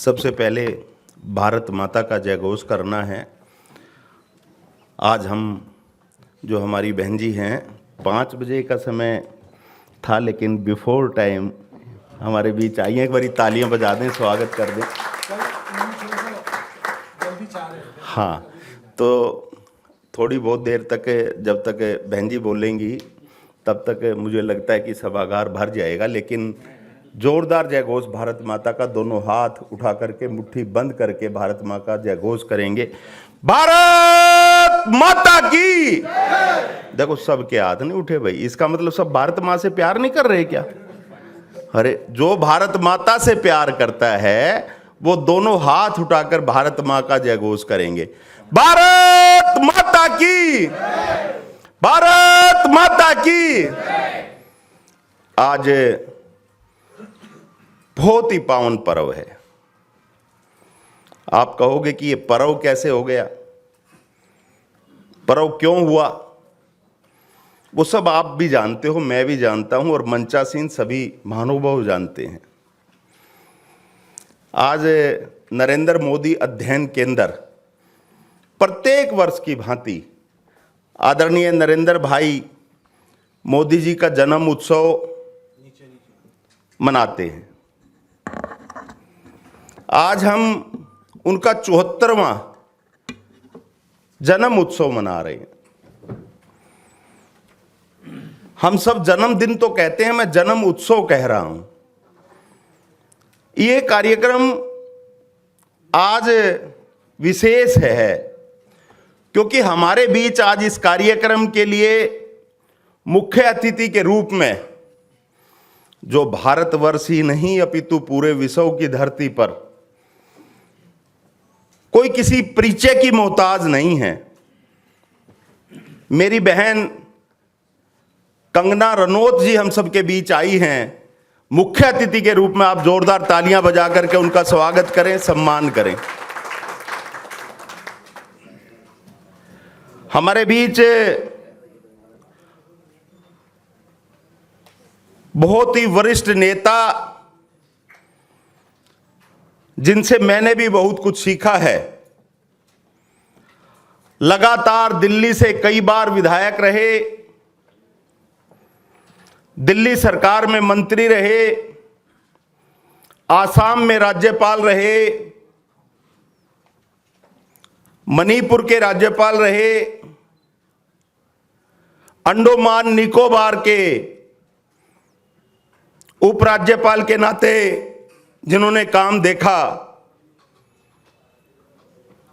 सबसे पहले भारत माता का जयघोष करना है। आज हम जो हमारी बहन जी हैं 5 बजे का समय था, लेकिन बिफोर टाइम हमारे बीच आई हैं। एक बारी तालियां बजा दें, स्वागत कर दें। हाँ, तो थोड़ी बहुत देर तक, जब तक बहन जी बोलेंगी तब तक मुझे लगता है कि सभागार भर जाएगा। लेकिन जोरदार जयघोष भारत माता का, दोनों हाथ उठा करके मुट्ठी बंद करके भारत माँ का जयघोष करेंगे। भारत माता की। देखो सबके हाथ नहीं उठे भाई, इसका मतलब सब भारत माँ से प्यार नहीं कर रहे क्या? अरे जो भारत माता से प्यार करता है वो दोनों हाथ उठाकर भारत माँ का जयघोष करेंगे। भारत माता की, भारत माता की। आज बहुत ही पावन पर्व है। आप कहोगे कि ये पर्व कैसे हो गया, पर्व क्यों हुआ? वो सब आप भी जानते हो, मैं भी जानता हूं और मंचासीन सभी महानुभाव जानते हैं। आज नरेंद्र मोदी अध्ययन केंद्र प्रत्येक वर्ष की भांति आदरणीय नरेंद्र भाई मोदी जी का जन्म उत्सव मनाते हैं। आज हम उनका 74वां जन्म उत्सव मना रहे हैं। हम सब जन्मदिन तो कहते हैं, मैं जन्म उत्सव कह रहा हूं। ये कार्यक्रम आज विशेष है क्योंकि हमारे बीच आज इस कार्यक्रम के लिए मुख्य अतिथि के रूप में जो भारतवर्ष ही नहीं अपितु पूरे विश्व की धरती पर कोई किसी परिचय की मोहताज नहीं है, मेरी बहन कंगना रनौत जी हम सबके बीच आई हैं। मुख्य अतिथि के रूप में आप जोरदार तालियां बजा करके उनका स्वागत करें, सम्मान करें। हमारे बीच बहुत ही वरिष्ठ नेता जिनसे मैंने भी बहुत कुछ सीखा है, लगातार दिल्ली से कई बार विधायक रहे, दिल्ली सरकार में मंत्री रहे, आसाम में राज्यपाल रहे, मणिपुर के राज्यपाल रहे, अंडमान निकोबार के उपराज्यपाल के नाते जिन्होंने काम देखा,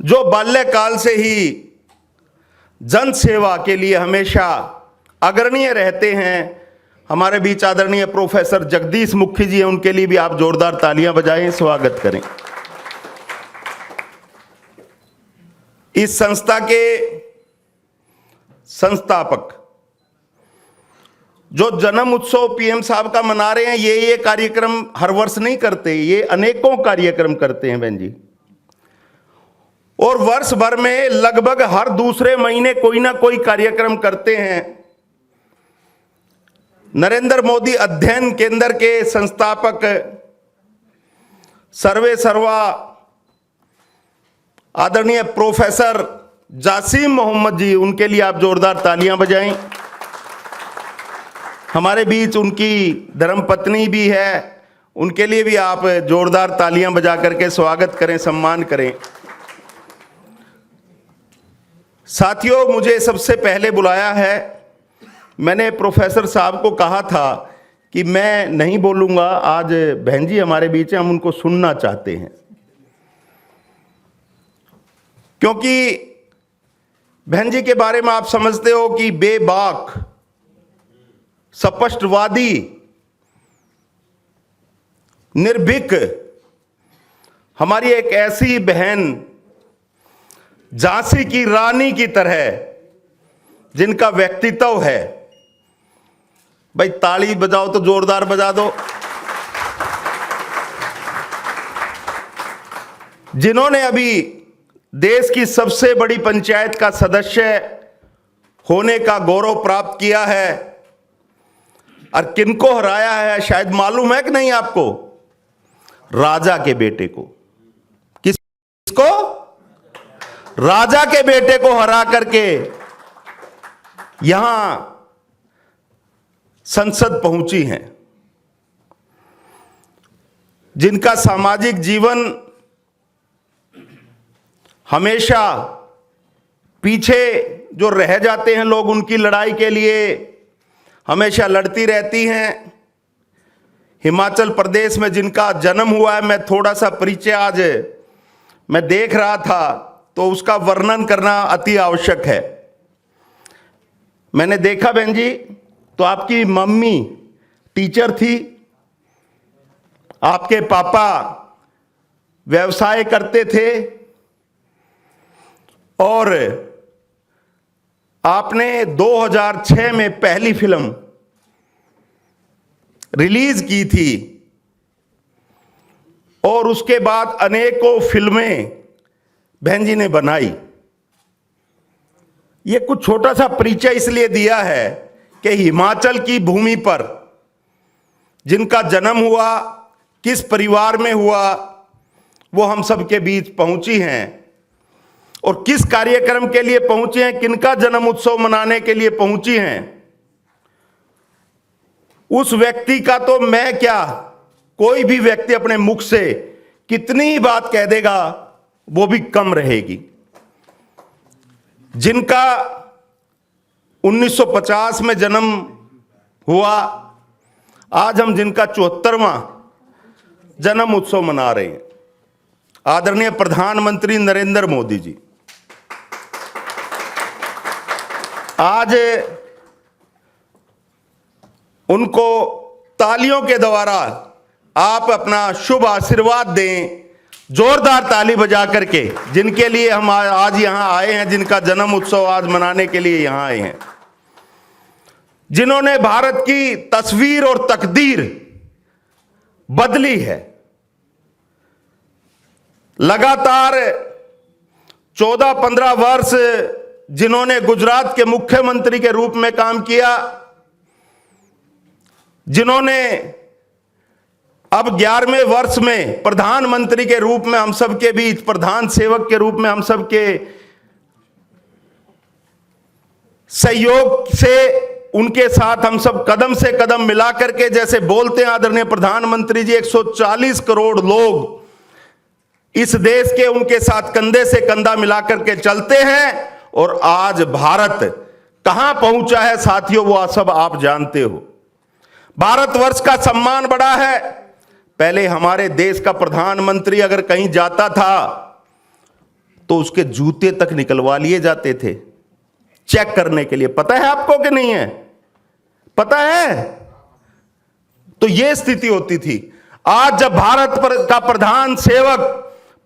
जो बाल्यकाल से ही जन सेवा के लिए हमेशा अग्रणीय रहते हैं। हमारे बीच आदरणीय प्रोफेसर जगदीश मुखी जी हैं, उनके लिए भी आप जोरदार तालियां बजाएं, स्वागत करें। इस संस्था के संस्थापक जो जन्म उत्सव पीएम साहब का मना रहे हैं, ये कार्यक्रम हर वर्ष नहीं करते, ये अनेकों कार्यक्रम करते हैं बहन जी। और वर्ष भर में लगभग हर दूसरे महीने कोई ना कोई कार्यक्रम करते हैं। नरेंद्र मोदी अध्ययन केंद्र के संस्थापक सर्वे सर्वा आदरणीय प्रोफेसर जासिम मोहम्मद जी, उनके लिए आप जोरदार तालियां बजाएं। हमारे बीच उनकी धर्मपत्नी भी है, उनके लिए भी आप जोरदार तालियां बजा करके स्वागत करें, सम्मान करें। साथियों, मुझे सबसे पहले बुलाया है। मैंने प्रोफेसर साहब को कहा था कि मैं नहीं बोलूंगा, आज बहन जी हमारे बीच हैं, हम उनको सुनना चाहते हैं। क्योंकि बहन जी के बारे में आप समझते हो कि बेबाक, स्पष्टवादी, निर्भीक, हमारी एक ऐसी बहन झांसी की रानी की तरह जिनका व्यक्तित्व है। भाई ताली बजाओ तो जोरदार बजा दो। जिन्होंने अभी देश की सबसे बड़ी पंचायत का सदस्य होने का गौरव प्राप्त किया है, और किनको हराया है शायद मालूम है कि नहीं आपको? राजा के बेटे को। किसको? राजा के बेटे को हरा करके यहां संसद पहुंची हैं, जिनका सामाजिक जीवन हमेशा पीछे जो रह जाते हैं लोग, उनकी लड़ाई के लिए हमेशा लड़ती रहती हैं। हिमाचल प्रदेश में जिनका जन्म हुआ है, मैं थोड़ा सा परिचय आज मैं देख रहा था तो उसका वर्णन करना अति आवश्यक है। मैंने देखा बहन जी, तो आपकी मम्मी टीचर थी, आपके पापा व्यवसाय करते थे और आपने 2006 में पहली फिल्म रिलीज की थी और उसके बाद अनेकों फिल्में बहन जी ने बनाई। ये कुछ छोटा सा परिचय इसलिए दिया है कि हिमाचल की भूमि पर जिनका जन्म हुआ, किस परिवार में हुआ, वो हम सबके बीच पहुंची हैं और किस कार्यक्रम के लिए पहुंची हैं, किनका जन्म उत्सव मनाने के लिए पहुंची हैं। उस व्यक्ति का तो मैं क्या, कोई भी व्यक्ति अपने मुख से कितनी ही बात कह देगा वो भी कम रहेगी। जिनका 1950 में जन्म हुआ, आज हम जिनका 74वां जन्म उत्सव मना रहे हैं, आदरणीय प्रधानमंत्री नरेंद्र मोदी जी। आज उनको तालियों के द्वारा आप अपना शुभ आशीर्वाद दें, जोरदार ताली बजा करके, जिनके लिए हम आज यहां आए हैं, जिनका जन्म उत्सव आज मनाने के लिए यहां आए हैं, जिन्होंने भारत की तस्वीर और तकदीर बदली है। लगातार 14-15 वर्ष जिन्होंने गुजरात के मुख्यमंत्री के रूप में काम किया, जिन्होंने अब 11वें वर्ष में प्रधानमंत्री के रूप में हम सबके बीच, प्रधान सेवक के रूप में हम सबके सहयोग से उनके साथ हम सब कदम से कदम मिला करके, जैसे बोलते हैं आदरणीय प्रधानमंत्री जी, 140 करोड़ लोग इस देश के उनके साथ कंधे से कंधा मिला करके चलते हैं। और आज भारत कहां पहुंचा है साथियों, वो सब आप जानते हो। भारतवर्ष का सम्मान बढ़ा है। पहले हमारे देश का प्रधानमंत्री अगर कहीं जाता था तो उसके जूते तक निकलवा लिए जाते थे चेक करने के लिए। पता है आपको कि नहीं है? पता है? तो यह स्थिति होती थी। आज जब भारत का प्रधान सेवक,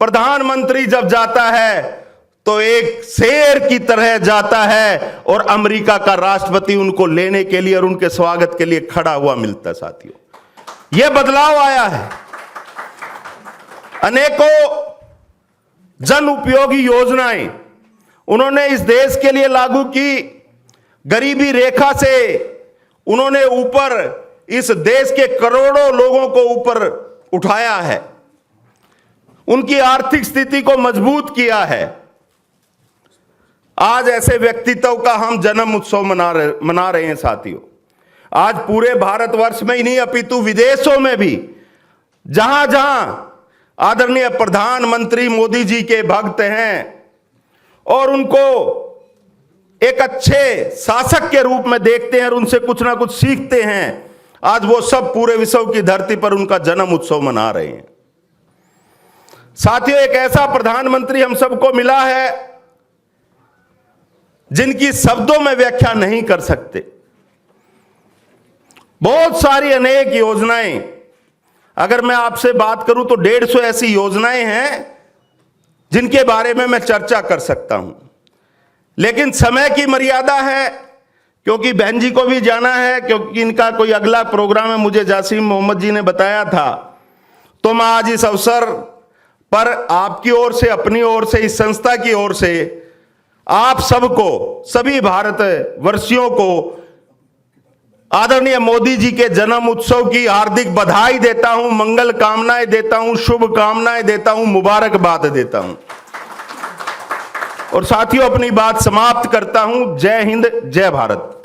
प्रधानमंत्री जब जाता है तो एक शेर की तरह जाता है और अमेरिका का राष्ट्रपति उनको लेने के लिए और उनके स्वागत के लिए खड़ा हुआ मिलता है। साथियों, यह बदलाव आया है। अनेकों जन उपयोगी योजनाएं उन्होंने इस देश के लिए लागू की। गरीबी रेखा से उन्होंने ऊपर इस देश के करोड़ों लोगों को ऊपर उठाया है, उनकी आर्थिक स्थिति को मजबूत किया है। आज ऐसे व्यक्तित्व का हम जन्म उत्सव मना रहे हैं साथियों। आज पूरे भारतवर्ष में ही नहीं अपितु विदेशों में भी जहां जहां आदरणीय प्रधानमंत्री मोदी जी के भक्त हैं और उनको एक अच्छे शासक के रूप में देखते हैं और उनसे कुछ ना कुछ सीखते हैं, आज वो सब पूरे विश्व की धरती पर उनका जन्म उत्सव मना रहे हैं। साथियों, एक ऐसा प्रधानमंत्री हम सबको मिला है जिनकी शब्दों में व्याख्या नहीं कर सकते। बहुत सारी अनेक योजनाएं, अगर मैं आपसे बात करूं तो 150 ऐसी योजनाएं हैं जिनके बारे में मैं चर्चा कर सकता हूं, लेकिन समय की मर्यादा है, क्योंकि बहन जी को भी जाना है, क्योंकि इनका कोई अगला प्रोग्राम है, मुझे जासिम मोहम्मद जी ने बताया था। तो मैं आज इस अवसर पर आपकी ओर से, अपनी ओर से, इस संस्था की ओर से आप सबको, सभी भारतवर्षियों को आदरणीय मोदी जी के जन्म उत्सव की हार्दिक बधाई देता हूं, मंगल कामनाएं देता हूं, शुभ कामनाएं देता हूं, मुबारकबाद देता हूं। और साथियों, अपनी बात समाप्त करता हूं। जय हिंद, जय भारत।